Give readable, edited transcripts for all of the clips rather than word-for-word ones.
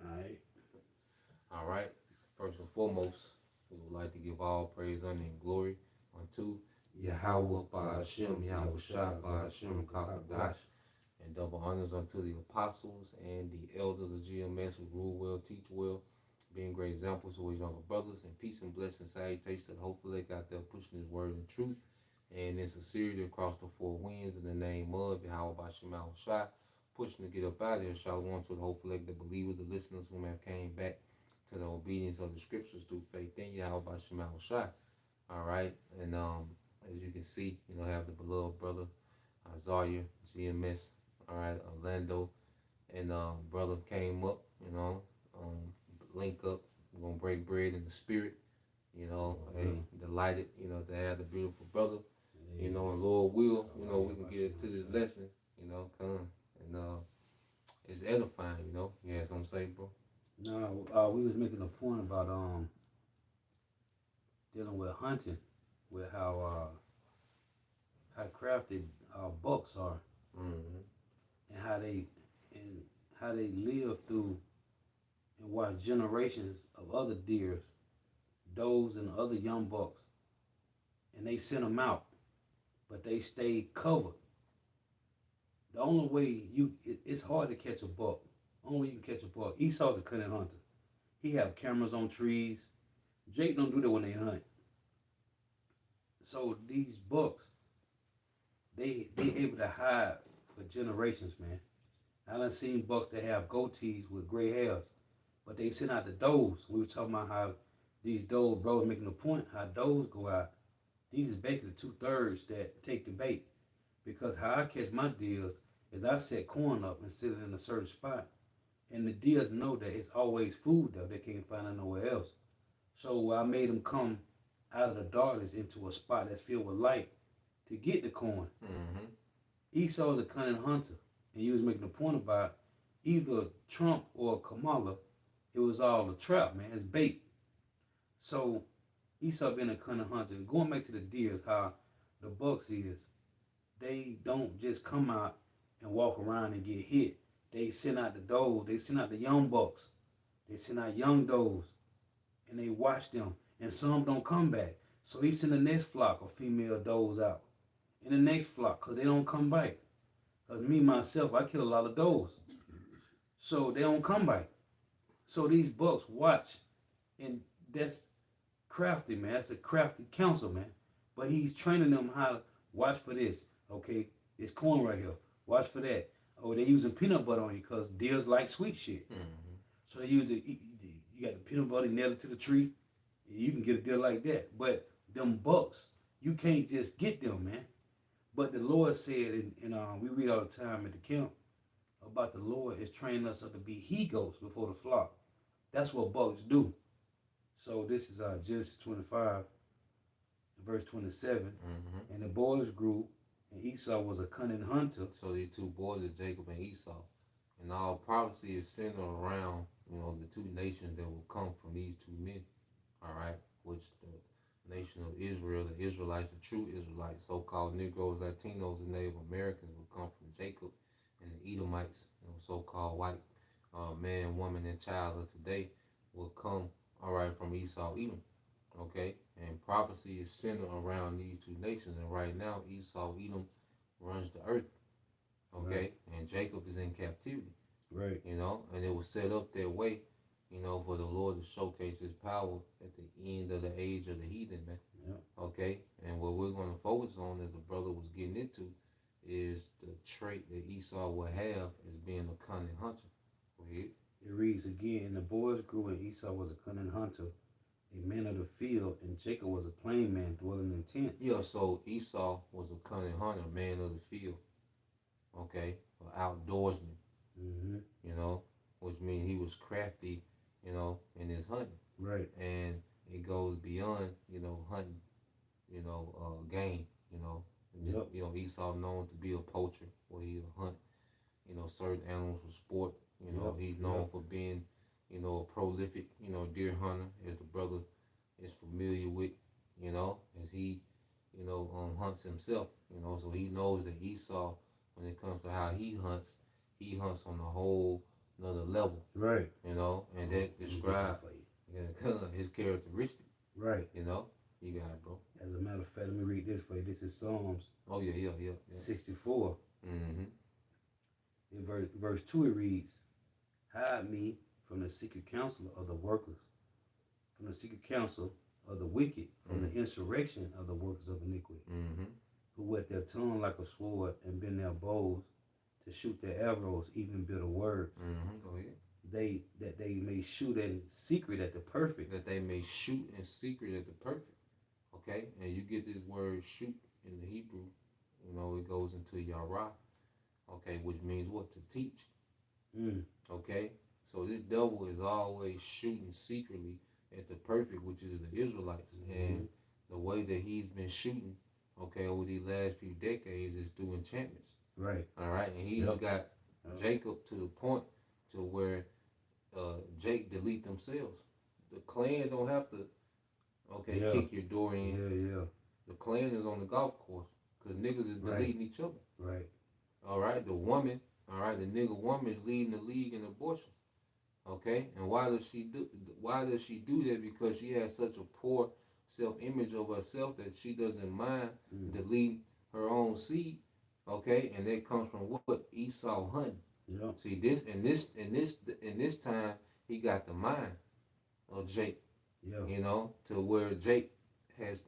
Alright. All right. First and foremost, we would like to give all praise, honor, and glory unto Yahweh, Ba'ashem, Yahweh Shah, Ba'ashem, Kakadash, and double honors unto the apostles and the elders of GMS who rule well, teach well, being great examples to his younger brothers, and peace and blessing salutations to the hopefully out there pushing his word and truth and in sincerity across the four winds in the name of Yahweh Ba'ashem, Yahweh Shah, pushing to get up out of here. Shalom to the hopefully the believers, the listeners who have came back to the obedience of the scriptures through faith in Yahweh Ba'ashem, Yahweh Shah. All right, and as you can see, I have the beloved brother Isaiah, GMS, all right, Orlando, and brother came up, um, link up. We're gonna break bread in the spirit, hey, delighted, to have the beautiful brother, and Lord will, we can get to this lesson, come, and it's edifying, you have something to say, bro? No, we was making a point about dealing with hunting, with how crafty bucks are, Mm-hmm. and how they live through and watch generations of other deers, does, and other young bucks, and they send them out, but they stay covered. The only way it's hard to catch a buck. Only way you can catch a buck. Esau's a cunning hunter. He have cameras on trees. Jake don't do that when they hunt. So these bucks, they able to hide for generations, man. I done seen bucks that have goatees with gray hairs, but they send out the does. We were talking about how these does, bro, making a point, how does go out. These is basically 2/3 that take the bait. Because how I catch my deals is I set corn up and sit it in a certain spot. And the deals know that it's always food there. They can't find it nowhere else. So I made them come out of the darkness into a spot that's filled with light to get the corn. Mm-hmm. Esau is a cunning hunter. And you was making a point about either Trump or Kamala. It was all a trap, man. It's bait. So Esau being a cunning hunter. Going back to the deers, how the bucks is, they don't just come out and walk around and get hit. They send out the does. They send out the young bucks. They send out young does, and they watch them. And some don't come back. So he send the next flock of female does out, and the next flock, cause they don't come back. Cause me myself, I kill a lot of does, so they don't come back. So these bucks watch, and that's crafty, man. That's a crafty counsel, man. But he's training them how to watch for this. Okay, it's corn right here. Watch for that. Oh, they using peanut butter on you because deers like sweet shit. Mm-hmm. So they use you got the peanut butter nailed it to the tree. And you can get a deer like that. But them bucks, you can't just get them, man. But the Lord said, and we read all the time at the camp about the Lord is training us up to be he goats before the flock. That's what bucks do. So this is Genesis 25, verse 27. Mm-hmm. And the boys grew, and Esau was a cunning hunter. So these two boys are Jacob and Esau. And all prophecy is centered around, the two nations that will come from these two men. All right, which the nation of Israel, the Israelites, the true Israelites, so-called Negroes, Latinos, and Native Americans will come from Jacob, and the Edomites, so-called white man, woman, and child of today will come, all right, from Esau, Edom. Okay, and prophecy is centered around these two nations, and right now Esau, Edom runs the earth. Okay, right. And Jacob is in captivity. Right. And it was set up that way, for the Lord to showcase his power at the end of the age of the heathen, man. Yeah. Okay, and what we're going to focus on, as the brother was getting into, is the trait that Esau will have as being a cunning hunter. Go ahead. It reads again, and the boys grew, and Esau was a cunning hunter, a man of the field, and Jacob was a plain man dwelling in tents. Yeah, so Esau was a cunning hunter, man of the field. Okay, an outdoorsman. Mm-hmm. Which means he was crafty, in his hunting. Right. And it goes beyond, hunting, game, Yep. Esau known to be a poacher, where he'll hunt, certain animals for sport. Yep. He's known for being, a prolific, deer hunter, as the brother is familiar with, as he, hunts himself, so he knows that Esau, when it comes to how he hunts on the whole another level. Right. You know, and that describes his characteristic. Right. You know, you got it, bro. As a matter of fact, let me read this for you. This is Psalms. Oh yeah. 64. Mm-hmm. In verse 2 it reads, hide me from the secret counsel of the workers, from the secret counsel of the wicked, from the insurrection of the workers of iniquity, who whet their tongue like a sword and bend their bows to shoot their arrows, even bitter words. Go ahead. That they may shoot in secret at the perfect. That they may shoot in secret at the perfect. Okay? And you get this word shoot in the Hebrew, you know, it goes into Yara, okay, which means what? To teach. Okay? So this devil is always shooting secretly at the perfect, which is the Israelites. And the way that he's been shooting, okay, over these last few decades is through enchantments. Right. All right? And he's got Jacob to the point to where Jake delete themselves. The clan don't have to, kick your door in. The clan is on the golf course because niggas is deleting each other. Right. All right. The woman, all right, the nigga woman is leading the league in abortions. Okay. And why does she do that? Because she has such a poor self-image of herself that she doesn't mind deleting her own seed. Okay. And that comes from what? Esau hunting. Yeah. See in this time he got the mind of Jake. Yeah. You know, to where Jake has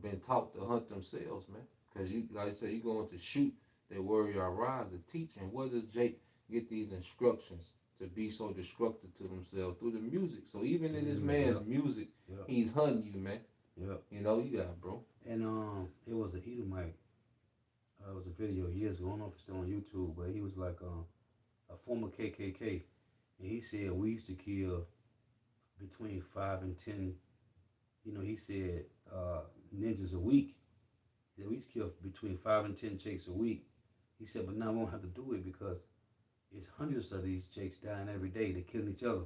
been taught to hunt themselves, man. Because you, like I said, you going to shoot that warrior rise to teach. And where does Jake get these instructions to be so destructive to themselves? Through the music. So even in this man's music, he's hunting you, man. Yeah. You know, you got it, bro. And it was a Edomite. It was a video years ago. I don't know if it's still on YouTube, but he was like a former KKK, and he said we used to kill between 5 and 10. You know, he said ninjas a week. He said we used to kill between 5 and 10 jakes a week. He said, but now we won't have to do it because it's hundreds of these jakes dying every day. They're killing each other.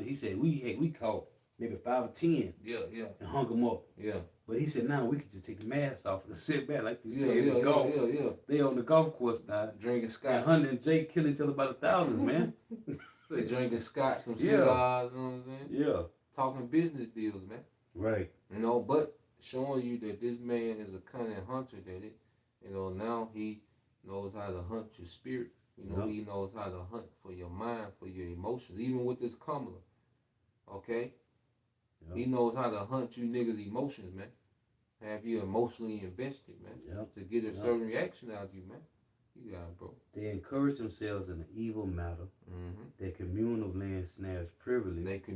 He said we caught maybe 5 or 10. Yeah. And hung them up. Yeah. But he said now we could just take the mask off and sit back like you said. Yeah. They on the golf course now. Drinking scotch. Hunting and Jake killing each other by the thousands, man. So they drinking scotch, some cigars, you know what I'm saying? Yeah. Talking business deals, man. Right. You know, but showing you that this man is a cunning hunter, that it, you know, now he knows how to hunt your spirit. You know, he knows how to hunt for your mind, for your emotions, even with this Kamala. Okay? He knows how to hunt you niggas' emotions, man. Have you emotionally invested, man. To get a certain reaction out of you, man. You got it, bro. They encourage themselves in an evil matter. They commune of land snares privily. Man.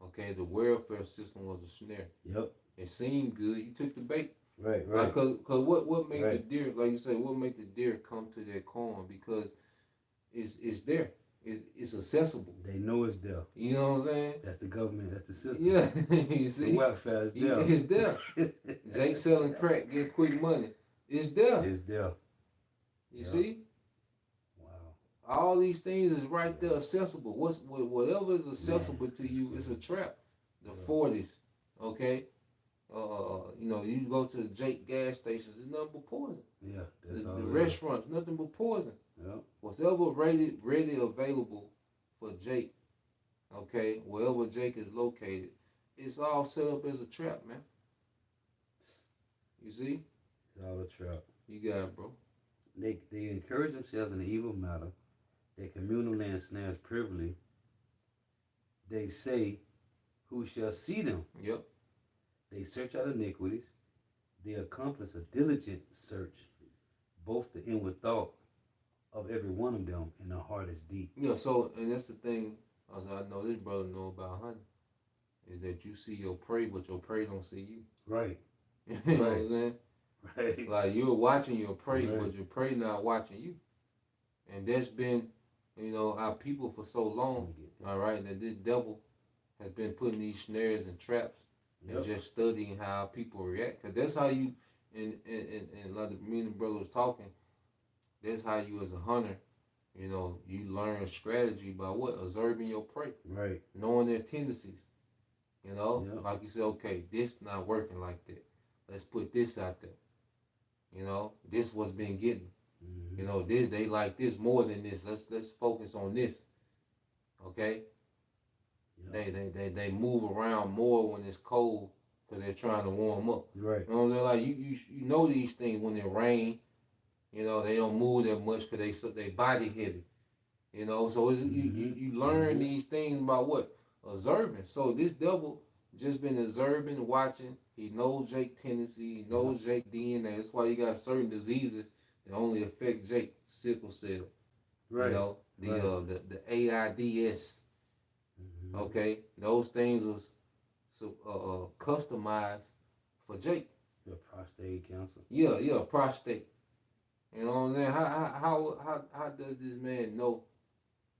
Okay, the welfare system was a snare. Yep. It seemed good. You took the bait. Right. Like, cause what made the deer, like you say, what made the deer come to their corn? Because it's there. It's accessible. They know it's there. You know what I'm saying? That's the government. That's the system. Yeah. You see? The welfare is there. It's there. Jake selling crack, get quick money. It's there. It's there. You see? Wow. All these things is right there accessible. Whatever is accessible to you is a trap. The 40s, okay? You know, you go to the Jake gas stations, it's nothing but poison. Yeah, the restaurants, nothing but poison. Yeah. Whatever ready available for Jake, okay, wherever Jake is located, it's all set up as a trap, man. You see? It's all a trap. You got it, bro. They encourage themselves in the evil matter. They communal land snares privily. They say, who shall see them? Yep. They search out iniquities. They accomplish a diligent search, both the inward thought of every one of them, and the heart is deep. Yeah, so, and that's the thing, as I know this brother know about hunting, is that you see your prey, but your prey don't see you. Right. You know what I'm saying? Right. Like, you're watching your prey, but your prey not watching you. And that's been, you know, our people for so long, all right, that this devil has been putting these snares and traps and just studying how people react. Because that's how you, and like me and the brother was talking, that's how you as a hunter, you know, you learn strategy by what? Observing your prey. Right. Knowing their tendencies. You know? Like you said, okay, this not working like that. Let's put this out there. You know? This what's been getting. You know, this they like this more than this. Let's focus on this. Okay? They move around more when it's cold because they're trying to warm up. Right. You know, they're like you know these things when it rain. You know, they don't move that much because they body heavy. You know, so you learn these things by what? Observing. So this devil just been observing, watching. He knows Jake tendency. He knows Jake DNA. That's why he got certain diseases that only affect Jake. Sickle cell. Right. You know, the AIDS. Okay, those things was customized for Jake. Your prostate cancer. Yeah, prostate. You know what I'm saying? How does this man know?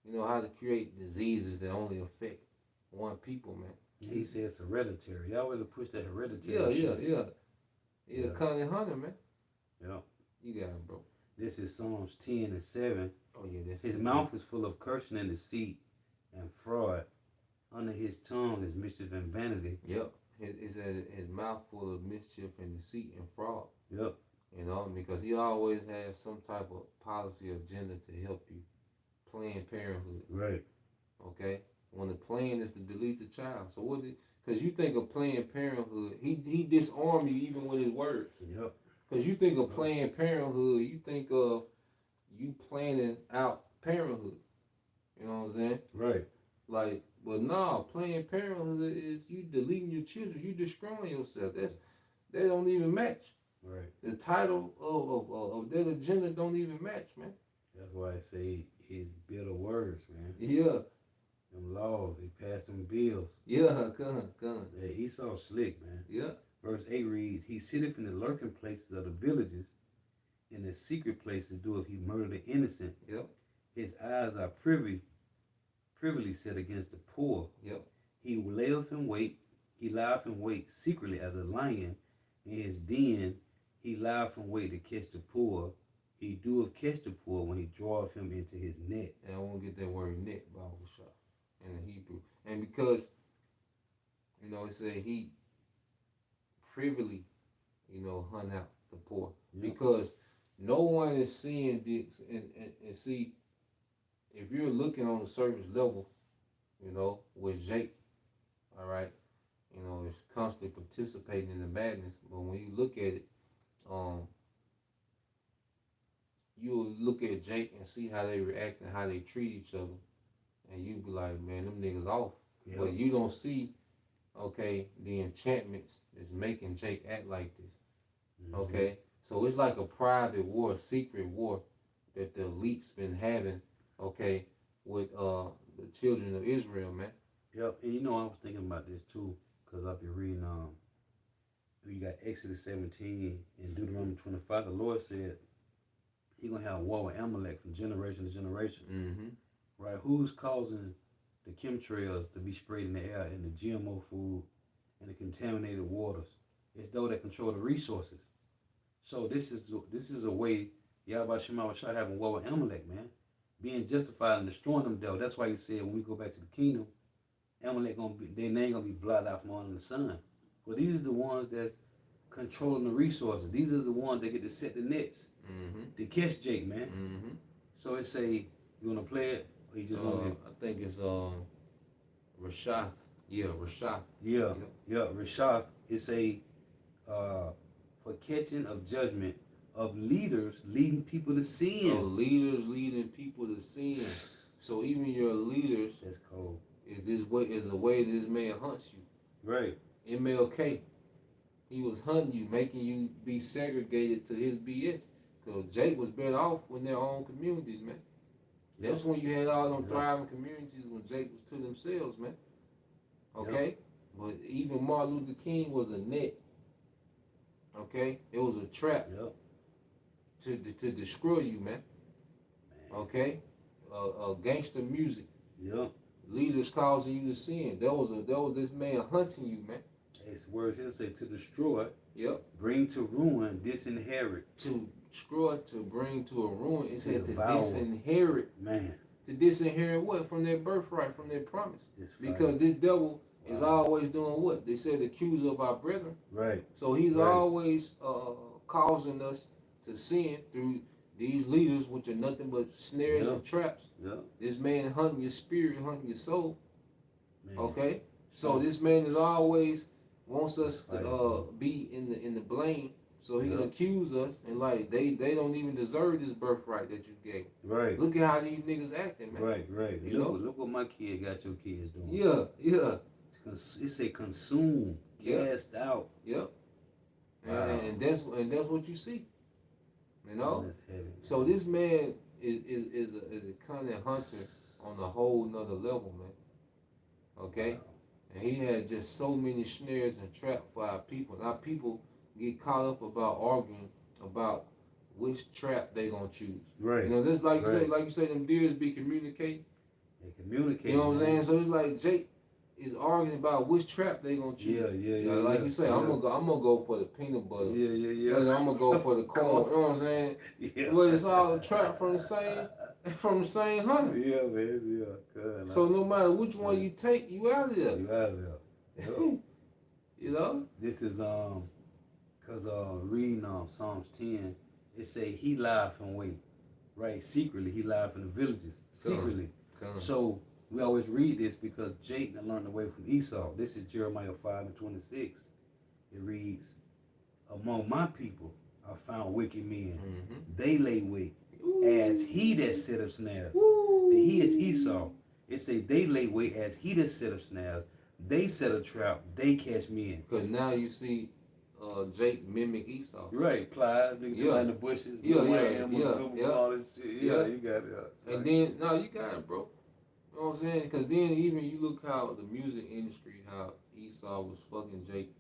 You know how to create diseases that only affect one people, man. He said it's hereditary. Y'all really push that hereditary. Yeah. Connie Hunter, man. Yeah. You got him, bro. This is Psalms 10:7. Oh yeah, his mouth is full of cursing and deceit and fraud. Under his tongue is mischief and vanity. Yep. His mouth full of mischief and deceit and fraud. Yep. You know, because he always has some type of policy agenda to help you. Planned Parenthood. Right. Okay. When the plan is to delete the child. So what? Because you think of Planned Parenthood, he disarm you even with his words. Yep. Because you think of Planned Parenthood, you think of you planning out parenthood. You know what I'm saying? Right. Like, but no, Planned Parenthood is you deleting your children, you destroying yourself. That don't even match. Right. The title of that agenda don't even match, man. That's why I say his bitter words, man. Yeah. Them laws, he passed them bills. Yeah, come. Yeah, Esau slick, man. Yeah. Verse 8 reads, he sitteth in the lurking places of the villages, in the secret places doeth he murder the innocent. Yep. His eyes are privily set against the poor. Yep. He layeth in wait, he lieth in wait secretly as a lion. In his den, he lieth in wait to catch the poor. He doeth catch the poor when he draweth him into his net. And I won't get that word net, Bible in the Hebrew. And because, you know, it said he privily, you know, hunt out the poor. Yep. Because no one is seeing this. And see, if you're looking on the surface level, you know, with Jake, all right, you know, is constantly participating in the madness. But when you look at it, you'll look at Jake and see how they react and how they treat each other. And you be like, man, them niggas off. Yep. But you don't see, okay, the enchantments that's making Jake act like this. Okay? So it's like a private war, secret war that the elite's been having, okay, with the children of Israel, man. Yep, and you know I was thinking about this too, because I've been reading you got Exodus 17 and Deuteronomy 25. The Lord said He's gonna have war with Amalek from generation to generation. Right? Who's causing the chemtrails to be sprayed in the air and the GMO food and the contaminated waters? It's those that control the resources. So this is a way Yahweh Shema Shah having war with Amalek, man. Being justified and destroying them devils. That's why he said when we go back to the kingdom, Amalek their name gonna be blotted out from under the sun. Well, these are the ones that's controlling the resources. These are the ones that get to set the nets to catch Jake, man. So it's you wanna play it? Or you just I think it's Rashath. Yeah, Rashath. Yeah, Rashath. It's for catching of judgment of leaders leading people to sin. So leaders leading people to sin. So even your leaders. That's cold. Is the way this man hunts you. Right. MLK. He was hunting you, making you be segregated to his BS. Because Jake was better off in their own communities, man. That's when you had all them thriving communities when Jake was to themselves, man. Okay? But even Martin Luther King was a net. Okay? It was a trap to destroy you, man. Okay? Gangster music. Leaders causing you to sin. There was this man hunting you, man. It's words here say to destroy. Bring to ruin, disinherit. To destroy, to bring to a ruin. It said to devour. Disinherit. Man. To disinherit what? From their birthright, from their promise. Because this devil is always doing what? They said the accuser of our brethren. Right. So he's always causing us to sin through these leaders, which are nothing but snares Yep. and traps. Yep. This man hunting your spirit, hunting your soul. Man. Okay, so this man is always wants us Right. to be in the blame, so he can Yep. accuse us, and like they don't even deserve this birthright that you gave. Right. Look at how these niggas acting, man. Right. Right. You know? Look what my kid got your kids doing. Yeah, yeah, It say consume, Yeah. cast out. yep. Wow. And that's what you see. You know. That's heavy. Man. So this man is a cunning hunter on a whole nother level, man. Okay. Wow. And he had just so many snares and traps for our people. Our people get caught up about arguing about which trap they gonna choose. Right. You know, just like Right. you say, them deers be communicating. They communicate. You know what I'm man. saying? So it's like Jake is arguing about which trap they gonna choose. Like you say, yeah. I'm gonna go for the peanut butter. Yeah. I'm gonna go for the corn. You know what I'm saying? Yeah. Well, it's all a trap from the same hunter. Yeah, man. Yeah. Good. So no matter which one you take, you out of there. You out of there. Yep. You know? This is cause reading Psalms 10, it say he lied from wait, right? Secretly, he lied from the villages. Secretly. Come. So we always read this because Jake learned away from Esau. This is Jeremiah 5:26. It reads, among my people I found wicked men. Mm-hmm. They lay wait as he that set up snares. Woo. And he is Esau. It say they lay wait as he that set up snares. They set a trap. They catch men. Because now you see Jake mimic Esau. Right, plies, nigga, Yeah. in the bushes. Yeah, all this shit. Yeah, Yeah. you got it. And then, no, you got it, bro. You know what I'm saying? Because then even you look how the music industry, how Esau was fucking Jake,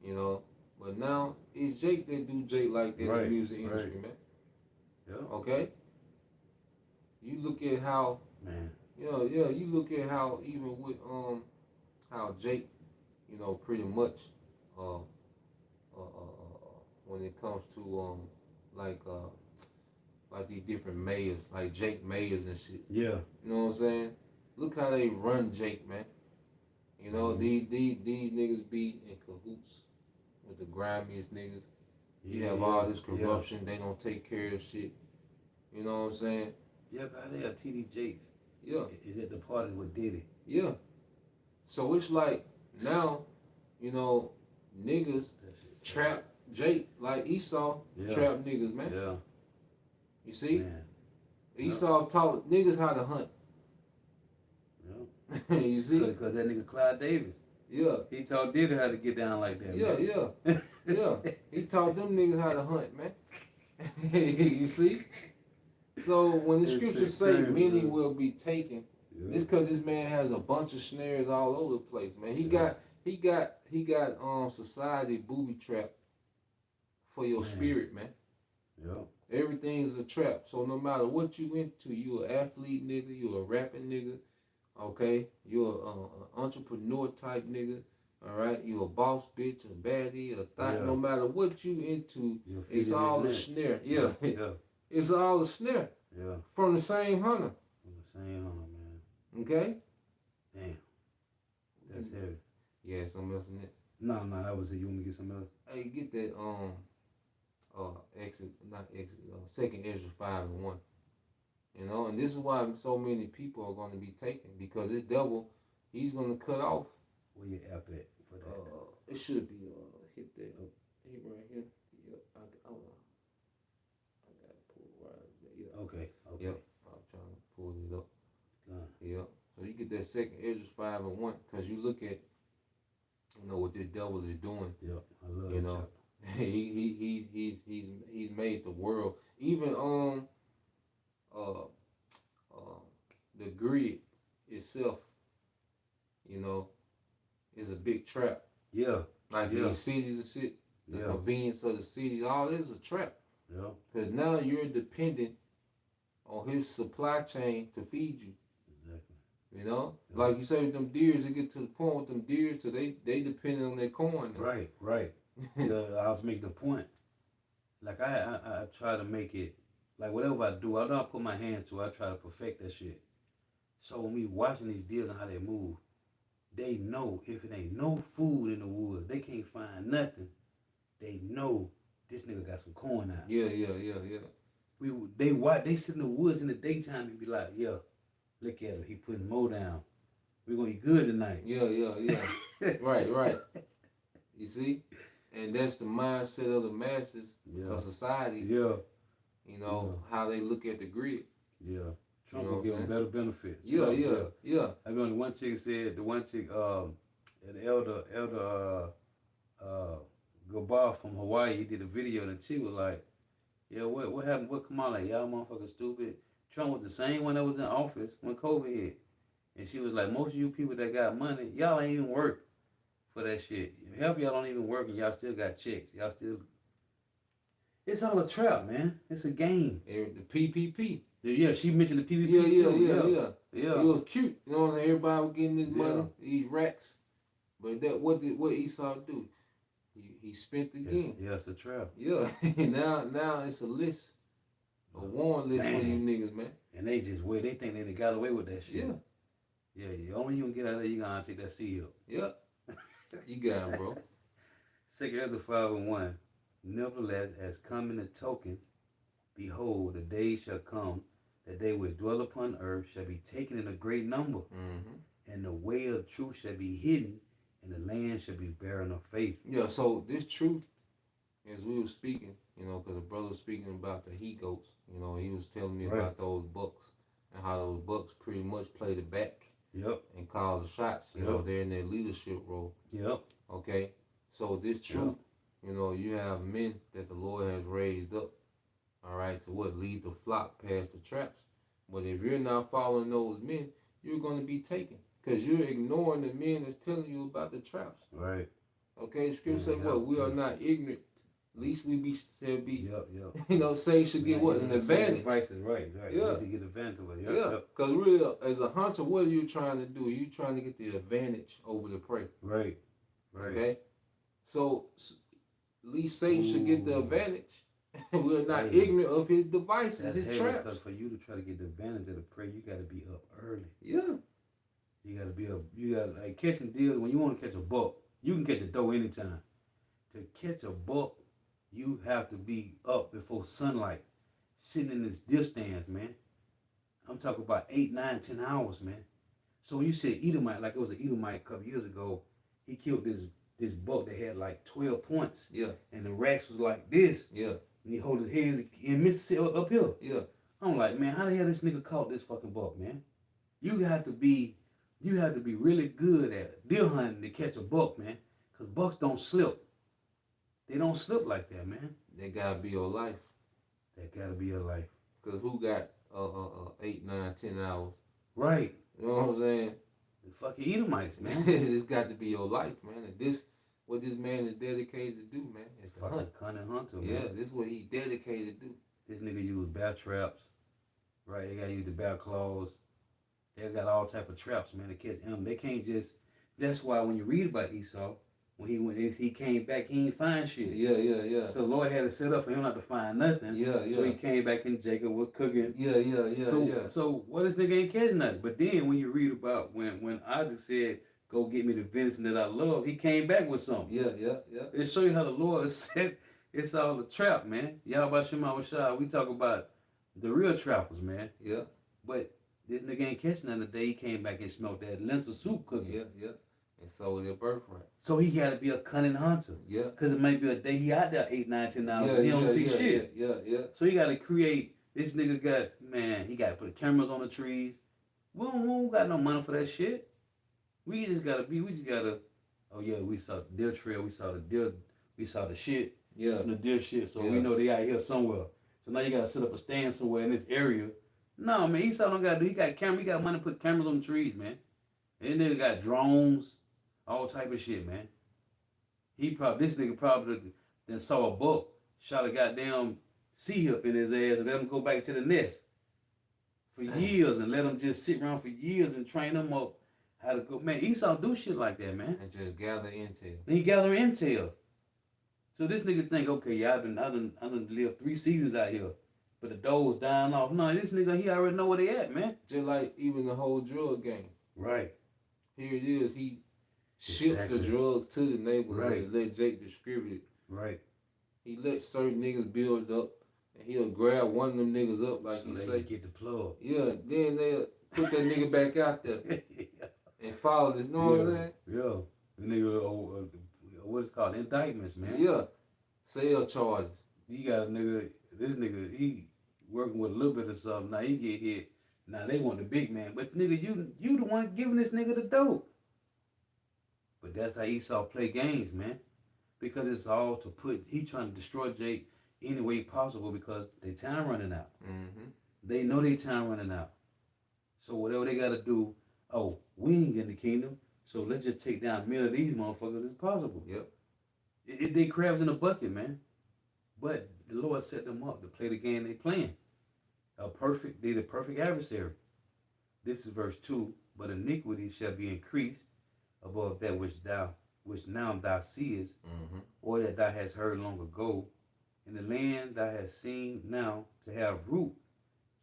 you know. But now it's Jake that do Jake like that in Right, the music industry, man. Yeah. Okay? You look at how, Man. you look at how even with how Jake, you know, pretty much when it comes to like these different mayors, like Jake mayors and shit. Yeah. You know what I'm saying? Look how they run Jake, man. You know, these niggas be in cahoots with the grimiest niggas. You have all this corruption, they don't take care of shit. You know what I'm saying? Yeah, cause they are TD Jakes. Yeah. Is at the party with Diddy. Yeah. So it's like now, you know, niggas trap Jake like Esau trap niggas, man. Yeah. You see? Man. Esau taught niggas how to hunt. Yeah. You see? Because that nigga Clyde Davis. Yeah. He taught Diddy how to get down like that. Yeah, man. yeah. He taught them niggas how to hunt, man. You see? So when the This scriptures shit say crazy, many man. will be taken, Yeah. it's because this man has a bunch of snares all over the place, man. He got society booby trap for your spirit, man. Yeah. Everything's a trap. So no matter what you into, you an athlete nigga, you a rapping nigga, okay? You're an entrepreneur type nigga, all right? You a boss bitch, a baddie, a thought. Yeah. No matter what you into, You're it's feeding all a his neck. snare. Yeah, Yeah. it's all a snare Yeah. from the same hunter, I'm the same on man. okay? Damn. That's heavy. Yeah, something else in it. No, that was it. You want me to get something else? Hey, get that second Ezra 5:1. You know, and this is why so many people are going to be taken, because this devil, he's going to cut off. Where your app at for that? It should be hit that hit right here. Yep, I got to pull it right there. Yeah. Okay. Yep, I'm trying to pull it up. Good. Yep. So you get that second Ezra 5:1, because you look at, you know, what this devil is doing. Yep. I love You this know, chapter. he's made the world, even the grid itself, you know, is a big trap. Yeah. Like these cities and shit, the convenience of the cities, all this is a trap. Yeah. Because now you're dependent on his supply chain to feed you. Exactly. You know, Yeah. like you say with them deers, it get to the point with them deers, so they depend on their corn. Now. Right. Yeah, I was making a point. Like I try to make it, like whatever I do, I don't put my hands to it, I try to perfect that shit. So when we watching these deers and how they move, they know if it ain't no food in the woods, they can't find nothing. They know this nigga got some corn out. Yeah. They sit in the woods in the daytime and be like, yeah, look at him, he putting more down. We're gonna eat good tonight. Yeah. Right. You see? And that's the mindset of the masses for society. Yeah. You know, how they look at the grid. Yeah. Trump will give them better benefits. Yeah. I remember one chick said, an elder Gobar from Hawaii, he did a video and she was like, yeah, what happened? What come on, like, y'all motherfuckers stupid. Trump was the same one that was in office when COVID hit. And she was like, most of you people that got money, y'all ain't even work for that shit. Half of y'all don't even work and y'all still got checks. It's all a trap, man. It's a game. The PPP. Yeah, she mentioned the PPP too. Yeah. It was cute. You know what I'm saying? Everybody was getting this money, these racks. But what Esau do? He spent again. Yeah, it's a trap. Yeah. now it's a list. A warrant list for you niggas, man. And they just wait. They think they got away with that shit. Yeah. Yeah, only you can get out of there, you gonna take that seal. Yeah. You got him, bro. 2 Ezra 5:1. Nevertheless, as come in the tokens, behold, the day shall come that they which dwell upon earth shall be taken in a great number, and the way of truth shall be hidden, and the land shall be barren of faith. Yeah, so this truth, as we were speaking, you know, because the brother was speaking about the he goats, you know, he was telling me about those bucks and how those bucks pretty much play the back and call the shots. You know, they're in their leadership role. Okay, so this truth, you know, you have men that the Lord has raised up, all right, to lead the flock past the traps. But if you're not following those men, you're going to be taken because you're ignoring the men that's telling you about the traps. Right. Okay, Scripture say what? We are not ignorant. At least we shall be. You know, say should get what? An advantage. Right. Yeah. To get advantage of it. Yeah. Because really, as a hunter, what are you trying to do? You're trying to get the advantage over the prey. Right. Okay. So at least Satan should get the advantage. We're not ignorant of his devices, his traps. Because for you to try to get the advantage of the prey, you got to be up early. Yeah. You got to be up. You got to like catching deals. When you want to catch a buck, you can catch a doe anytime. To catch a buck, you have to be up before sunlight, sitting in this deer stands, man. I'm talking about 8, 9, 10 hours, man. So when you said Edomite, like it was an Edomite a couple years ago, he killed this buck that had like 12 points. Yeah. And the racks was like this. Yeah. And he hold his hands in Mississippi up here. Yeah. I'm like, man, how the hell this nigga caught this fucking buck, man? You have to be really good at deer hunting to catch a buck, man. Because bucks don't slip. They don't slip like that, man. That gotta be your life. That gotta be your life. Because who got 8, 9, 10 hours? Right. You know what I'm saying? The fucking Edomites, man. It's got to be your life, man. And what this man is dedicated to do, man, is to hunt. Cunning hunter, man. Yeah, this is what he dedicated to do. This nigga use bear traps. Right, they gotta use the bear claws. They got all type of traps, man, to catch him. They can't just. That's why when you read about Esau, when he came back, he didn't find shit. Yeah. So the Lord had to set up for him not to find nothing. Yeah. So he came back and Jacob was cooking. Yeah. So what this nigga ain't catch nothing. But then when you read about when Isaac said, "Go get me the venison that I love," he came back with something. Yeah. It show you how the Lord said it's all a trap, man. Yahweh Shema Shah, we talk about the real trappers, man. Yeah. But this nigga ain't catching nothing the day he came back and smelled that lentil soup cooking. Yeah. And so their birthright. So he got to be a cunning hunter. Yeah. Because it might be a day he out there 8, 9, 10 hours and he don't see shit. Yeah. So he got to create. This nigga he got to put cameras on the trees. We don't got no money for that shit. We just got to, oh yeah, we saw the deer trail. We saw the shit. Yeah. The deer shit. So we know they out here somewhere. So now you got to set up a stand somewhere in this area. No, man, Esau don't got to do. He got camera. He got money to put cameras on the trees, man. And this nigga got drones. All type of shit, man. This nigga probably then saw a buck, shot a goddamn sea hip in his ass and let him go back to the nest for years and let him just sit around for years and train him up how to go. Man, Esau do shit like that, man. And just gather intel. And he gather intel. So this nigga think, okay, yeah, I done lived 3 seasons out here, but the doe's dying off. No, this nigga, he already know where they at, man. Just like even the whole drug game. Right. Here it is. He shipped the drugs to the neighborhood and let Jake distribute it. Right. He let certain niggas build up and he'll grab one of them niggas up like so you they say. get the plug. Yeah, then they'll put that nigga back out there and follow this. Know what I'm saying? Yeah. The nigga, what's it called? Indictments, man. Yeah. Sale charges. You got a nigga, this nigga, he working with a little bit of something. Now he get hit. Now they want the big man. But nigga, you the one giving this nigga the dope. But that's how Esau play games, man. Because it's all to put, he trying to destroy Jake any way possible because they time running out. Mm-hmm. They know they time running out. So whatever they got to do, oh, we ain't getting the kingdom, so let's just take down many of these motherfuckers as possible. Yep. They crabs in a bucket, man. But the Lord set them up to play the game they playing. They the perfect adversary. This is verse 2. But iniquity shall be increased above that which now thou seest, or that thou hast heard long ago. In the land thou hast seen now to have root,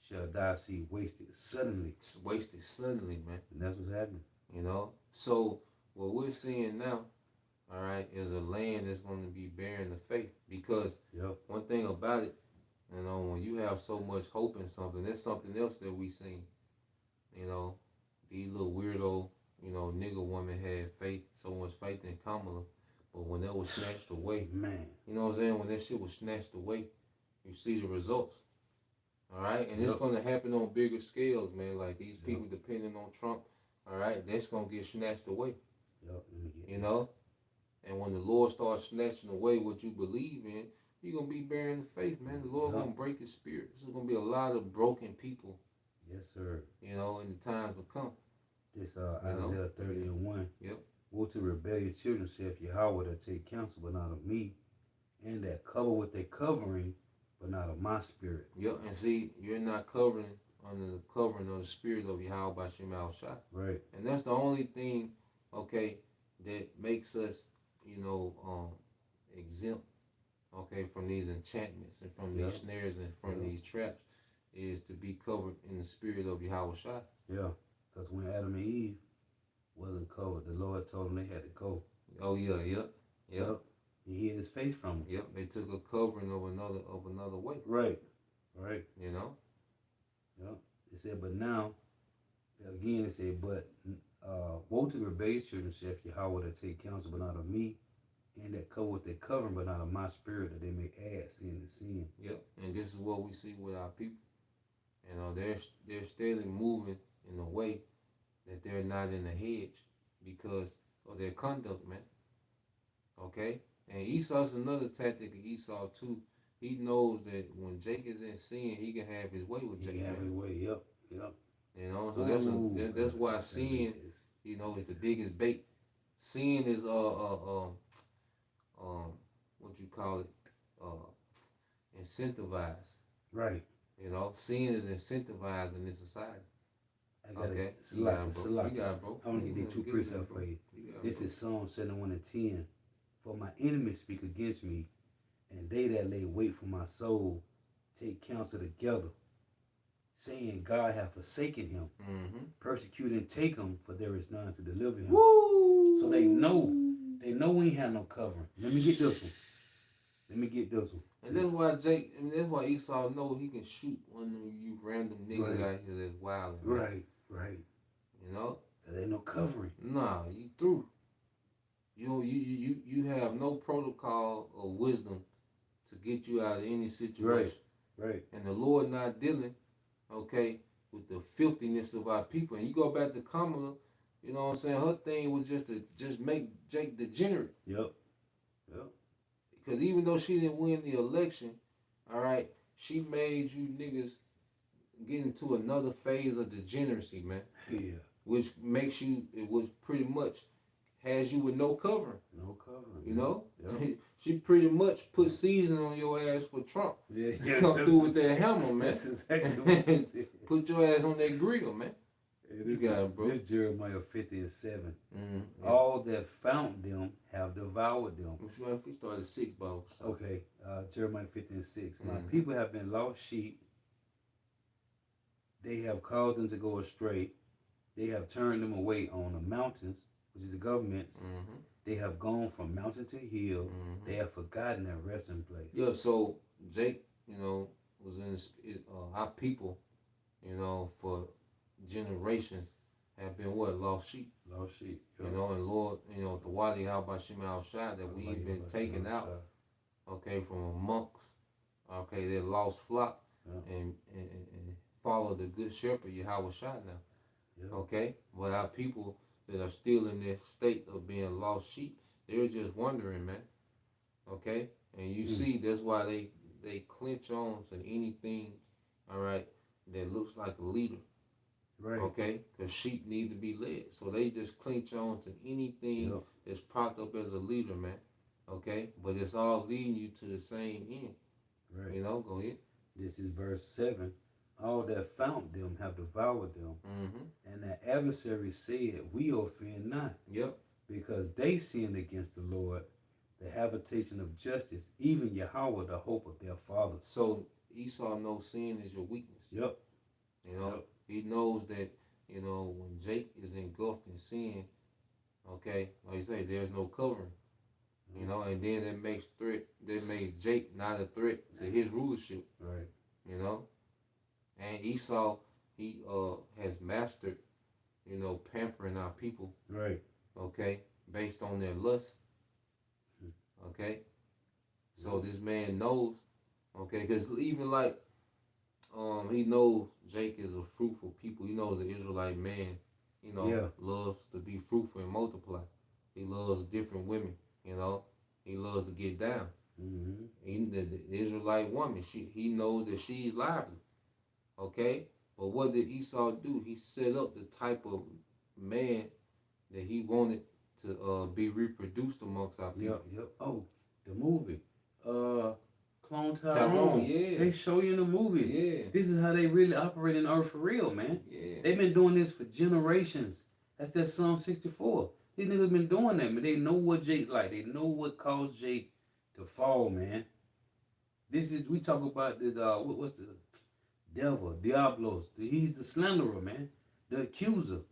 shall thou see wasted suddenly. It's wasted suddenly, man. And that's what's happening. You know? So what we're seeing now, all right, is a land that's going to be bearing the faith. Because one thing about it, you know, when you have so much hope in something, there's something else that we seen. You know, these little weirdo, you know, nigga woman had faith, so much faith in Kamala. But when that was snatched away, man, you know what I'm saying? When that shit was snatched away, you see the results. All right? And it's going to happen on bigger scales, man. Like these people depending on Trump, all right? That's going to get snatched away. You know? And when the Lord starts snatching away what you believe in, you're going to be bearing the faith, man. The Lord going to break his spirit. There's going to be a lot of broken people. Yes, sir. You know, in the times to come. This Isaiah 30:1. Yep. Woe to rebellious children, saith Yahweh, that take counsel, but not of me, and that cover with their covering, but not of my spirit. Yep, and see, you're not covering under the covering of the spirit of Yahweh by Shem Shai. Right. And that's the only thing, okay, that makes us, you know, exempt, okay, from these enchantments and from these snares and from these traps, is to be covered in the spirit of Yahweh Shai. Yeah, because when Adam and Eve wasn't covered, the Lord told them they had to go. Oh yeah, yep. He hid his face from them. Yep, they took a covering of another way. Right. You know? Yep. It said, but now, again it said, but woe to the rebellious children, saith Yahweh, that take counsel, but not of me, and that cover with their covering, but not of my spirit, that they may add sin to sin. Yep, and this is what we see with our people. You know, they're steadily moving in a way that they're not in the hedge because of their conduct, man. Okay? And Esau's another tactic of Esau too. He knows that when Jake is in sin, he can have his way with Jake. He can have his way, yep. You know, so that's why sin, you know, is the biggest bait. Sin is what you call it, incentivized. Right. You know, sin is incentivized in this society. Okay. You got it, bro. I want to get these two precepts for you. This is Psalm 71:10. For my enemies speak against me, and they that lay wait for my soul take counsel together, saying, God hath forsaken him. Persecute and take him, for there is none to deliver him. Woo! So they know we ain't have no covering. Let me get this one. And that's why that's why Esau know he can shoot one of you random niggas out here that's wild. Right. You know? There ain't no covering. Nah, you through. You have no protocol or wisdom to get you out of any situation. Right. And the Lord not dealing, okay, with the filthiness of our people. And you go back to Kamala, you know what I'm saying? Her thing was just to make Jake degenerate. Yep. Because even though she didn't win the election, all right, she made you niggas get into another phase of degeneracy, man. Yeah. Which makes you, it was pretty much, has you with no covering. You know? Yep. She pretty much put seasoning on your ass for Trump. Yeah. Come through with that hammer, man. That's exactly what it is. Put your ass on that grill, man. You got it, bro. This Jeremiah 50:7. All that found them have devoured them. I'm sure if we started 6 balls. Okay, Jeremiah 50:6. My people have been lost sheep. They have caused them to go astray. They have turned them away on the mountains, which is the governments. They have gone from mountain to hill. They have forgotten their resting place. Yeah, so Jake, you know, was in our people, for generations have been what lost sheep. Lost sheep. You know, and Lord, the Wadi Habashim Al Shah that we've been taken out, okay, from amongst, okay, their lost flock, and follow the good shepherd Yahweh Shah now, okay. But our people that are still in their state of being lost sheep, they're just wondering, man, okay. And you see, that's why they clinch on to anything, all right, that looks like a leader. Right. Okay? Because sheep need to be led. So they just clinch on to anything that's propped up as a leader, man. Okay? But it's all leading you to the same end. Right. Go ahead. This is verse 7. All that found them have devoured them. Mm-hmm. And the adversary said, we offend not. Yep. Because they sinned against the Lord, the habitation of justice, even Yahweh, the hope of their fathers. So Esau knows sin is your weakness. Yep. He knows that, when Jake is engulfed in sin, okay, like you say, there's no covering. And then that makes Jake not a threat to his rulership. Right. And Esau, he has mastered, pampering our people. Right. Okay, based on their lust. Okay. So this man knows, okay, because even like he knows Jake is a fruitful people. He knows the Israelite man, loves to be fruitful and multiply. He loves different women, He loves to get down. Mm-hmm. The Israelite woman, he knows that she's lively. Okay? But what did Esau do? He set up the type of man that he wanted to be reproduced amongst our people. Yep. Oh, the movie. Clone Tyrone. Yeah. They show you in the movie. Yeah. This is how they really operate in earth for real, man. Yeah. They've been doing this for generations. That's that Psalm 64. These niggas been doing that, man. They know what Jake like. They know what caused Jake to fall, man. We talk about the, what's the devil, Diablos. He's the slanderer, man. The accuser.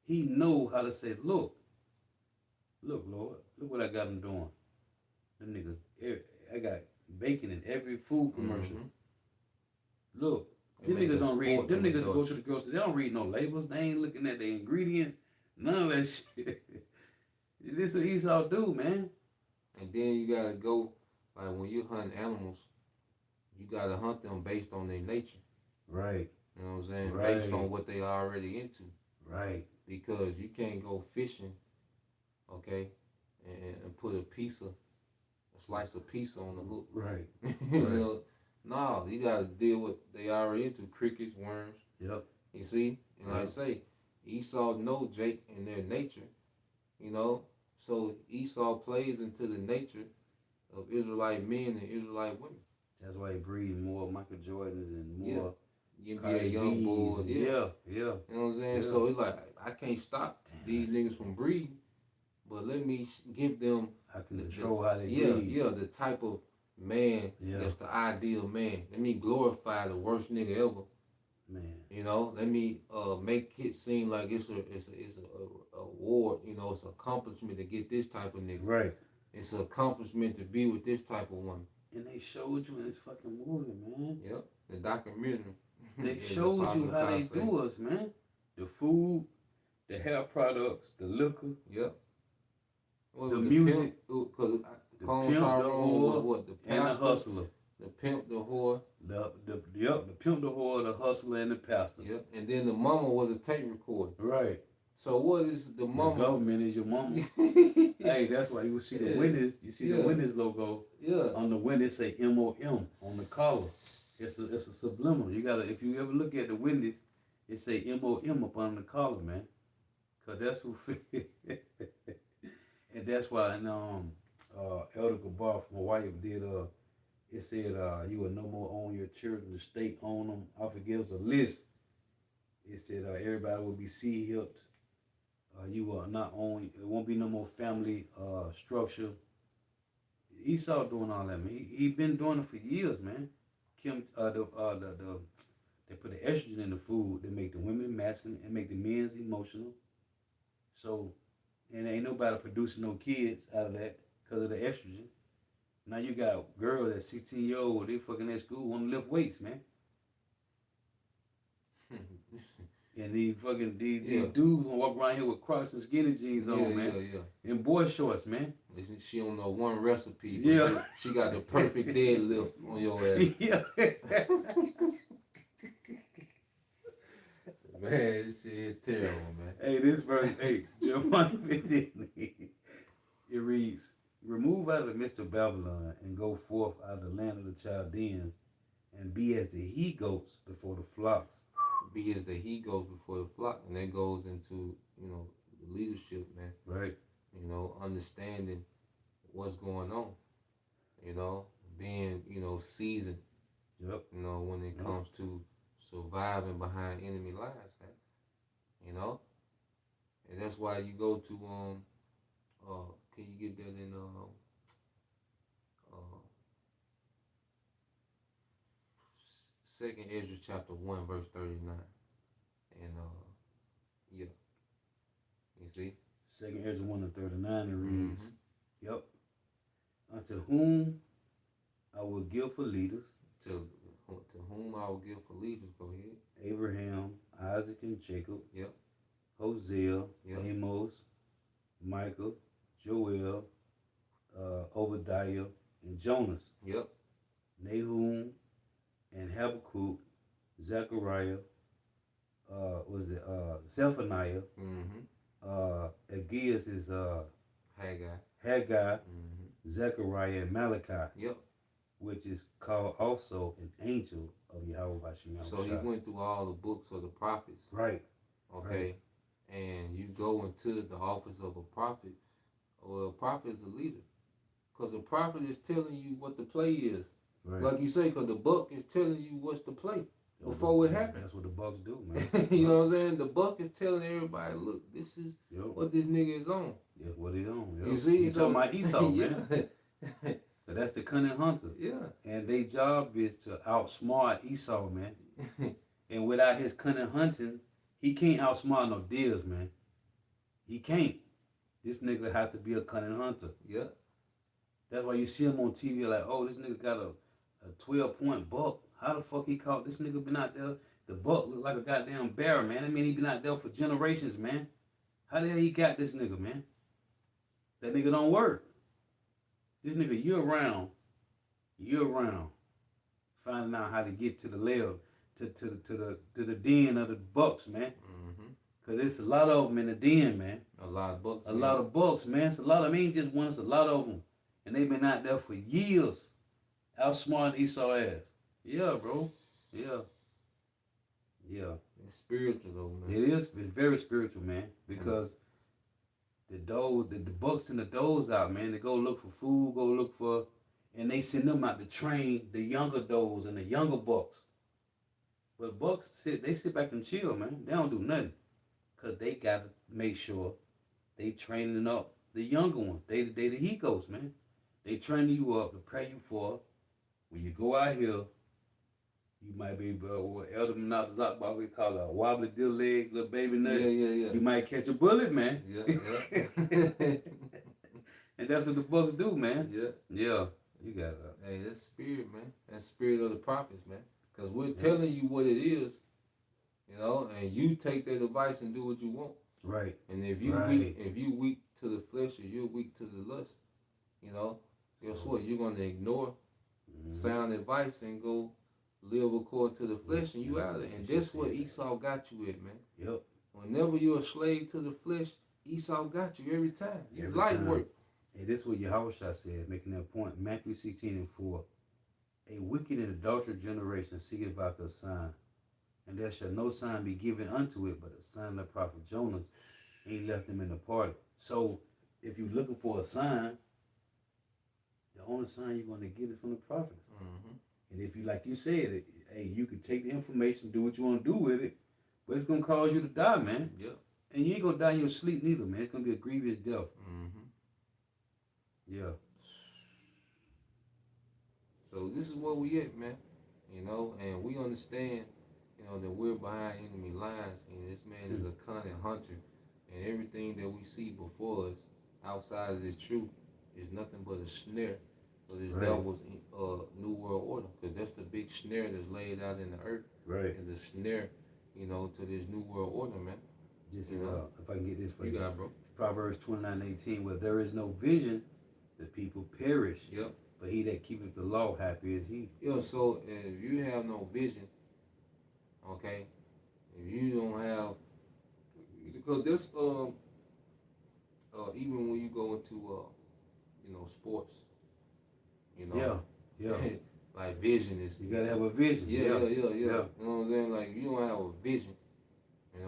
He know how to say, look, Lord, look what I got him doing. Them niggas, I got bacon in every food commercial. Mm-hmm. Look, them niggas don't read. Them niggas go to the grocery. They don't read no labels. They ain't looking at the ingredients. None of that shit. This is what Esau do, man. And then you gotta go, like when you hunt animals, you gotta hunt them based on their nature. Right. You know what I'm saying? Right. Based on what they are already into. Right. Because you can't go fishing, okay, and put a slice of pizza on the hook. Right. No, you gotta deal with they already into crickets, worms. Yep. You see? And like I say, Esau know Jake and their nature, so Esau plays into the nature of Israelite men and Israelite women. That's why he breeds more Michael Jordans and more NBA young boys. Yeah. You know what I'm saying? Yeah. So it's like, I can't stop these niggas from breeding, but let me give them. I can control how they breed. Yeah, the type of man that's the ideal man. Let me glorify the worst nigga ever. Man. Let me make it seem like it's a award, it's an accomplishment to get this type of nigga. Right. It's an accomplishment to be with this type of woman. And they showed you in this fucking movie, man. Yep. The documentary. They showed you how they do us, man. The food, the hair products, the liquor. Yep. The music. Because Clone Tyrone was what? The pastor, and the hustler. The pimp, the whore. The pimp, the whore, the hustler, and the pastor. Yep. And then the mama was a tape recorder. Right. So what is the mama? The government is your mama. Hey, that's why you see the Wendy's. You see the Wendy's logo. Yeah. On the Wendy's say MOM on the collar. It's a subliminal. You gotta, if you ever look at the Wendy's, it say MOM up on the collar, man. Cause that's who. And that's why Elder Gabar from Hawaii did it said you will no more own your children, the state own them. I forget, it was a list. It said everybody will be C-hipped. You will not own. It won't be no more family structure. Esau doing all that, man. He been doing it for years, man. They put the estrogen in the food. They make the women masculine and make the men's emotional. So, and ain't nobody producing no kids out of that because of the estrogen. Now you got girls that 16-year-old, they fucking at school want to lift weights, man. And these dudes gonna walk around here with Crocs and skinny jeans on, man. And boy shorts, man. She don't know one recipe. Yeah. She got the perfect deadlift on your ass. Yeah. Man, this shit is terrible, man. Hey, this verse 8, Jeremiah 15. It reads, remove out of the midst of Babylon and go forth out of the land of the Chaldeans and be as the he-goats before the flocks. Be as the he-goats before the flock. And that goes into, leadership, man. Right. Understanding what's going on. Being, seasoned. Yep. When it comes to surviving behind enemy lines, man. And that's why you go to can you get that in Second Ezra chapter 1 verse 39. And yeah. You see? Second Ezra 1 and 39 it reads, yep. Unto whom I will give for leaders. To whom I will give for leaders, go ahead. Abraham, Isaac, and Jacob. Yep. Hosea, yep. Amos, Micah, Joel, Obadiah, and Jonas. Yep. Nahum and Habakkuk, Zechariah, Zephaniah. Aggeus is Haggai, Zechariah, and Malachi. Yep. Which is called also an angel of Yahweh Hashem. So he went through all the books of the prophets. Right. Okay. Right. And you go into the office of a prophet. Well, a prophet is a leader. Because a prophet is telling you what the play is. Right. Like you say, because the buck is telling you what's the play before it happens. That's what the bucks do, man. You know what I'm saying? The buck is telling everybody, look, this is what this nigga is on. Yeah, what he on. You see? He's talking about Esau, man. So that's the cunning hunter. Yeah. And their job is to outsmart Esau, man. And without his cunning hunting, he can't outsmart no deers, man. He can't. This nigga have to be a cunning hunter. Yeah. That's why you see him on TV like, oh, this nigga got a 12-point buck. How the fuck he caught this nigga been out there? The buck look like a goddamn bear, man. I mean, he been out there for generations, man. How the hell he got this nigga, man? That nigga don't work. This nigga year round, finding out how to get to the lair, to the den of the bucks, man. Cause there's a lot of them in the den, man. A lot of bucks. A lot of bucks, man. It's a lot of them. Ain't just one. It's a lot of them, and they've been out there for years, outsmarting Esau ass. Yeah, bro. Yeah. It's spiritual though, man. It is. It's very spiritual, man. Because the bucks and the does out, man. They go look for food, and they send them out to train the younger does and the younger bucks. But bucks sit back and chill, man. They don't do nothing. Cause they gotta make sure they training up the younger ones. They the he-goats, man. They training you up to prepare you for when you go out here. You might be what Elder Zakba we call a wobbly dill legs, little baby nuts. Yeah. You might catch a bullet, man. Yeah. And that's what the bucks do, man. Yeah. You got Hey, that's spirit, man. That's spirit of the prophets, man. Because we're telling you what it is, and you take that advice and do what you want. Right. And if you weak to the flesh or you're weak to the lust, guess what? You're gonna ignore sound advice and go live according to the flesh, and you out of it. And that's what Esau got you at, man. Yep. Whenever you're a slave to the flesh, Esau got you every time. You light work. Hey, this is what Yahushua said, making that point. Matthew 16:4. A wicked and adulterous generation seeketh after a sign, and there shall no sign be given unto it, but a sign of the prophet Jonas. He left him in the party. So, if you're looking for a sign, the only sign you're going to get is from the prophets. And if you, like you said, hey, you can take the information, do what you want to do with it, but it's going to cause you to die, man. Yep. And you ain't going to die in your sleep neither, man. It's going to be a grievous death. Yeah. So this is where we at, man. And we understand, that we're behind enemy lines. And this man is a cunning hunter. And everything that we see before us outside of this truth is nothing but a snare of this Right. devil's new world order, because that's the big snare that's laid out in the earth. Right. And the snare, to this new world order, man. This You is know? if I can get this for You you. got it, bro. Proverbs 29:18, where there is no vision, the people perish. Yep. But he that keepeth the law, happy is he. Yeah, so if you have no vision, okay, if you don't have, because this even when you go into sports, Yeah. Yeah. like vision is, You gotta have a vision. yeah. Yeah. You know what I'm saying? Like, if you don't have a vision,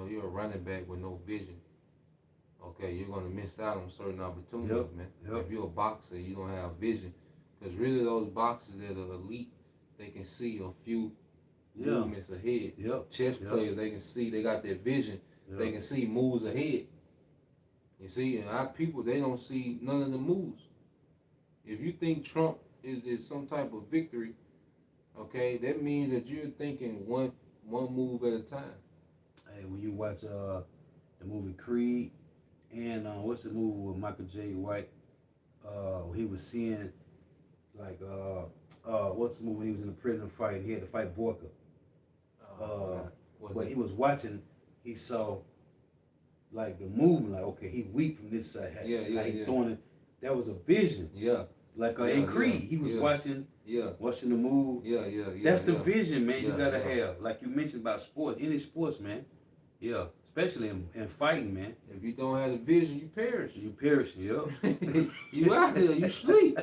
you're a running back with no vision. Okay, you're gonna miss out on certain opportunities, Yep. man. Yep. If you're a boxer, you don't have vision, because really those boxers that are elite, they can see a few movements ahead. Yep. Chess players, they can see, they got their vision. Yep. They can see moves ahead. You see, and our people, they don't see none of the moves. If you think Trump is some type of victory, okay, that means that you're thinking one move at a time. Hey, when you watch the movie Creed and what's the movie with Michael J. White? He was seeing like what's the movie when he was in a prison fight? He had to fight Borka. But he was watching, he saw like the movement, like okay, he weak from this side. Like throwing it. That was a vision. Yeah. Like in Creed, he was watching the move. Yeah. That's the vision, man. You gotta yeah. have, like you mentioned about sports, any sports, man. Yeah, especially in fighting, man. If you don't have the vision, you perish. You perish, yeah. You out there, you sleep.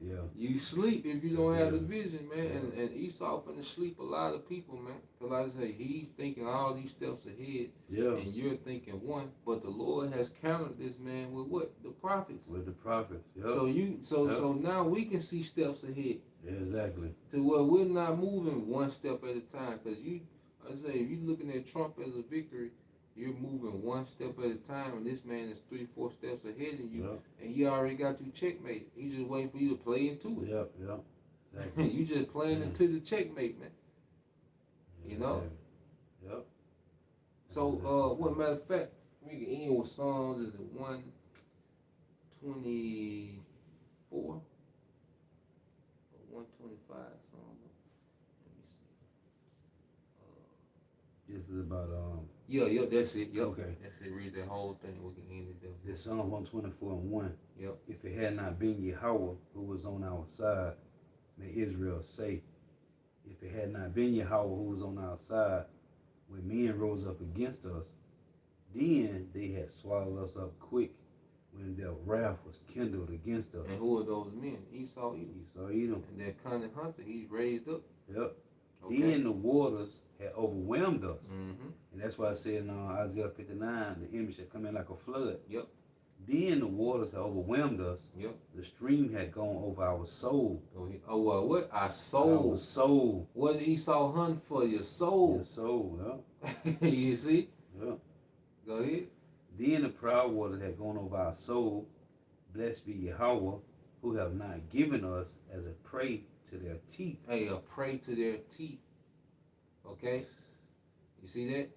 Yeah. You sleep if you don't have the vision, man. And Esau finna sleep a lot of people, man. Cause like I say, he's thinking all these steps ahead, Yeah. and you're thinking one. But the Lord has countered this man with what? The prophets. With the prophets. Yep. So now we can see steps ahead. Yeah, exactly. To where we're not moving one step at a time. Cause if you're looking at Trump as a victory, you're moving one step at a time, and this man is 3-4 steps ahead of you, and he already got you checkmate. He's just waiting for you to play into it. Yep. Exactly. You just playing into the checkmate, man. Yep. So, what matter of fact, we can end with Psalms, is it 124 or 125 Psalms? Let me see. This is about Yeah, that's it. Yep. Okay. That's it. Read that whole thing. We can end it there. this Psalm 124:1. Yep. If it had not been Yahweh who was on our side, may Israel say. If it had not been Yahweh who was on our side, when men rose up against us, then they had swallowed us up quick when their wrath was kindled against us. And who are those men? Esau, Edom. Esau, Edom. And that cunning hunter, he's raised up. Yep. Okay. Then the waters had overwhelmed us. Mm-hmm. And that's why I said in Isaiah 59, the enemy shall come in like a flood. Yep. Then the waters had overwhelmed us. Yep. The stream had gone over our soul. What? Our soul. Our soul. What did Esau hunt for? Your soul. Your soul, yeah. You see? Yeah. Go ahead. Then the proud waters had gone over our soul. Blessed be Yahweh, who have not given us as a prey to their teeth. Hey, a prey to their teeth. Okay? You see that?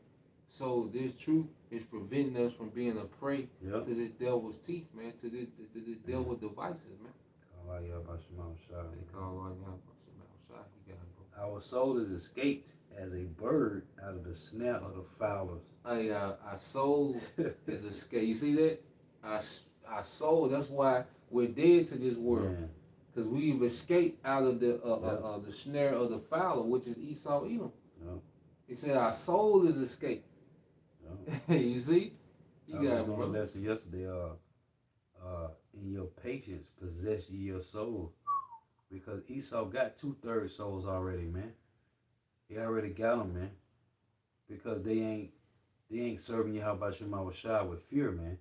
So this truth is preventing us from being a prey to this devil's teeth, man, to this devil's devices, man. They call our soul is escaped as a bird out of the snare of the fowlers. Hey, our soul is escaped. You see that? Our soul, that's why we're dead to this world. Because we've escaped out of the snare of the fowler, which is Esau Edom. He said our soul is escaped. You see? You got it, bro. bro. Lesson yesterday, in your patience, possess ye your soul. Because Esau got 2/3 souls already, man. He already got them, man. Because they ain't serving you how about your Mawashah with fear, man.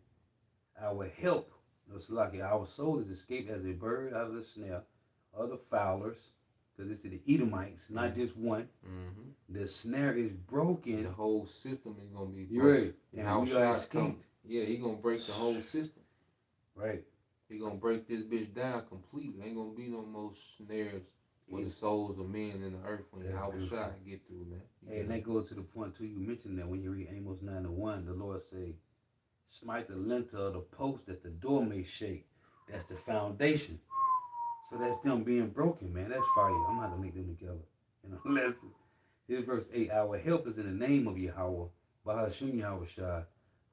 Our help, our soul is escaped as a bird out of the snare of the fowlers. Because this is the Edomites, not just one. Mm-hmm. The snare is broken. The whole system is going to be broken. You're right. And we are escaped. Yeah, he going to break the whole system. Right. He going to break this bitch down completely. Ain't going to be no more snares for the souls of men in the earth when Yahushua get through, man. Hey, and that goes to the point, too, you mentioned that when you read Amos 9:1, the Lord say, Smite the lintel of the post that the door may shake. That's the foundation. So that's them being broken, man. That's fire. I'm not gonna link them together. Lesson. Here's verse 8. Our help is in the name of Yahweh, Bahashim Yahweh Shai,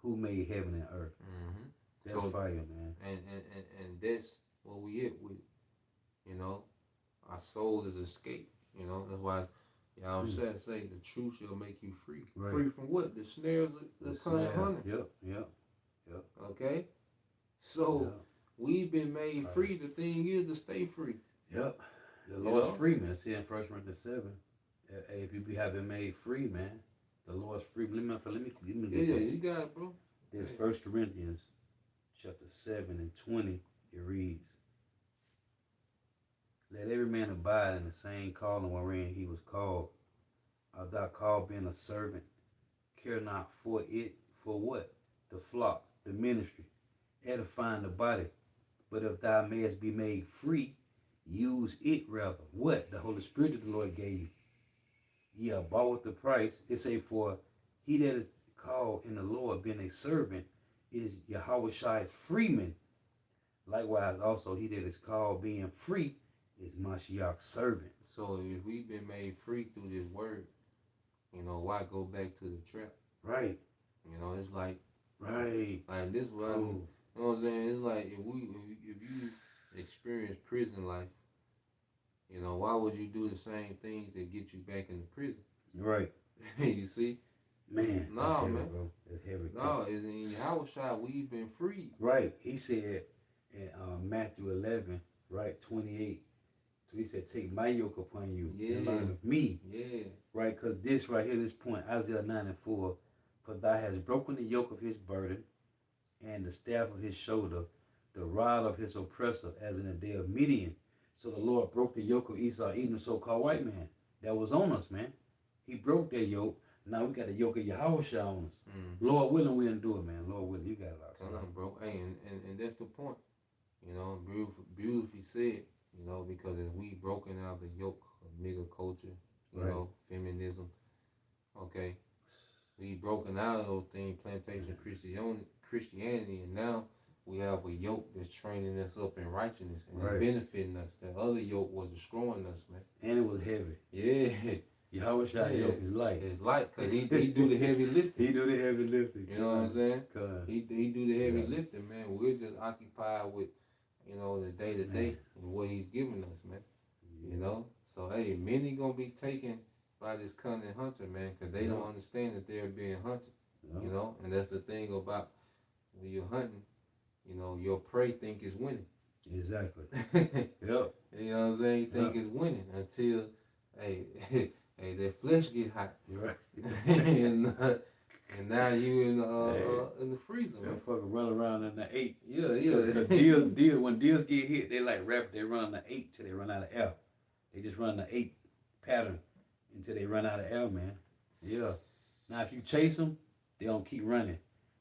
who made heaven and earth. Mm-hmm. That's so, fire, man. And that's what we at with, you know. Our soul is escape. You know, that's why y'all say the truth shall make you free. Right. Free from what? The snares of the cunning hunter. Yep. Okay? So we've been made free. The thing is to stay free. Yep. The Lord's free, man. See in 1 Corinthians 7. Hey, if you have been made free, man, the Lord's free. Let me yeah, you got it, bro. There's 1 Corinthians chapter 7 and 20. It reads, let every man abide in the same calling wherein he was called. Art thou called being a servant? Care not for it. For what? The flock, the ministry, edifying the body. But if thou mayest be made free, use it rather. What? The Holy Spirit that the Lord gave you. Yeah, bought with the price. It say, for he that is called in the Lord, being a servant, is Yahweh Shai's freeman. Likewise, also, he that is called being free is Mashiach's servant. So if we've been made free through this word, you know, why go back to the trap? Right. You know, it's like, right. Like this what you know what I'm saying? It's like if you experience prison life, you know, why would you do the same things that get you back into prison? Right. You see? Man. No, that's heavy, man. Bro. That's heavy. No, in Yahushua we've been freed. Right. He said in Matthew 11, right, 28. So he said, take my yoke upon you and learn of me. Yeah. Right, because this right here, this point, Isaiah 9 and 4, for thou hast broken the yoke of his burden and the staff of his shoulder, the rod of his oppressor, as in the day of Midian. So the Lord broke the yoke of Esau, Edom, so-called white man. That was on us, man. He broke that yoke. Now we got the yoke of Yahushua on us. Lord willing, we'll do it, man. Lord willing, you got it out. Come on, bro. Hey, and that's the point. You know, beautifully said. You know, because if we broken out the yoke of nigger culture, you know, feminism, okay, we broken out of those things, plantation Christianity, and now we have a yoke that's training us up in righteousness and it's benefiting us. That other yoke was destroying us, man. And it was heavy. Yeah. Yahushua yoke is light. It's light because he do the heavy lifting. He do the heavy lifting. You know what I'm saying? He do the heavy lifting, man. We're just occupied with, you know, the day to day and what he's giving us, man. You know? So, hey, many gonna be taken by this cunning hunter, man, because they don't understand that they're being hunted. You know? And that's the thing about when you're hunting, you know, your prey think is winning. Exactly. You know what I'm saying? You think it's winning until, hey, that flesh get hot. You're right. And now you in the freezer, man. Fucking run around in the 8. Yeah. When deals get hit, they like rapid. They run the 8 till they run out of air. They just run the 8 pattern until they run out of air, man. Yeah. Now if you chase them, they don't keep running.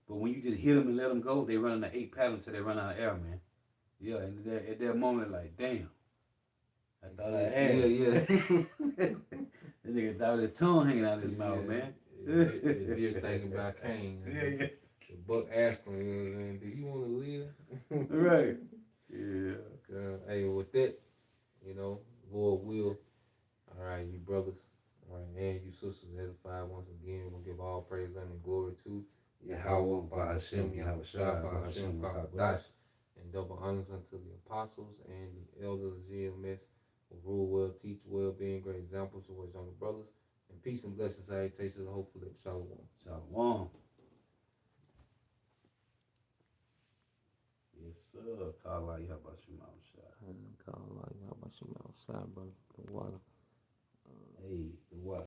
But when you just hit them and let them go, they run the 8 pattern till they run out of air, man. Yeah. And at that moment, like, damn. I thought I had it. Yeah. That nigga thought his tongue hanging out of his mouth, man. The deer thinking about Cain. Yeah. The buck asked him, do you want to live? Right. Yeah. Hey, with that, you know, Lord will. All right, you brothers. All right, and you sisters edified once again. We'll give all praise and glory to Yahweh, Bahashim, Yahweh Shah, Bahashim, Kakadash, and double honors unto the apostles and the elders of GMS who rule well, teach well, being great examples to his younger brothers. And peace and blessings, salutations, and hopefully, shalom. Shalom. Yes, sir. Kala Yahbashim Al-Shah. Kala Yahbashim Al-Shah, brother. The water. Hey, the water.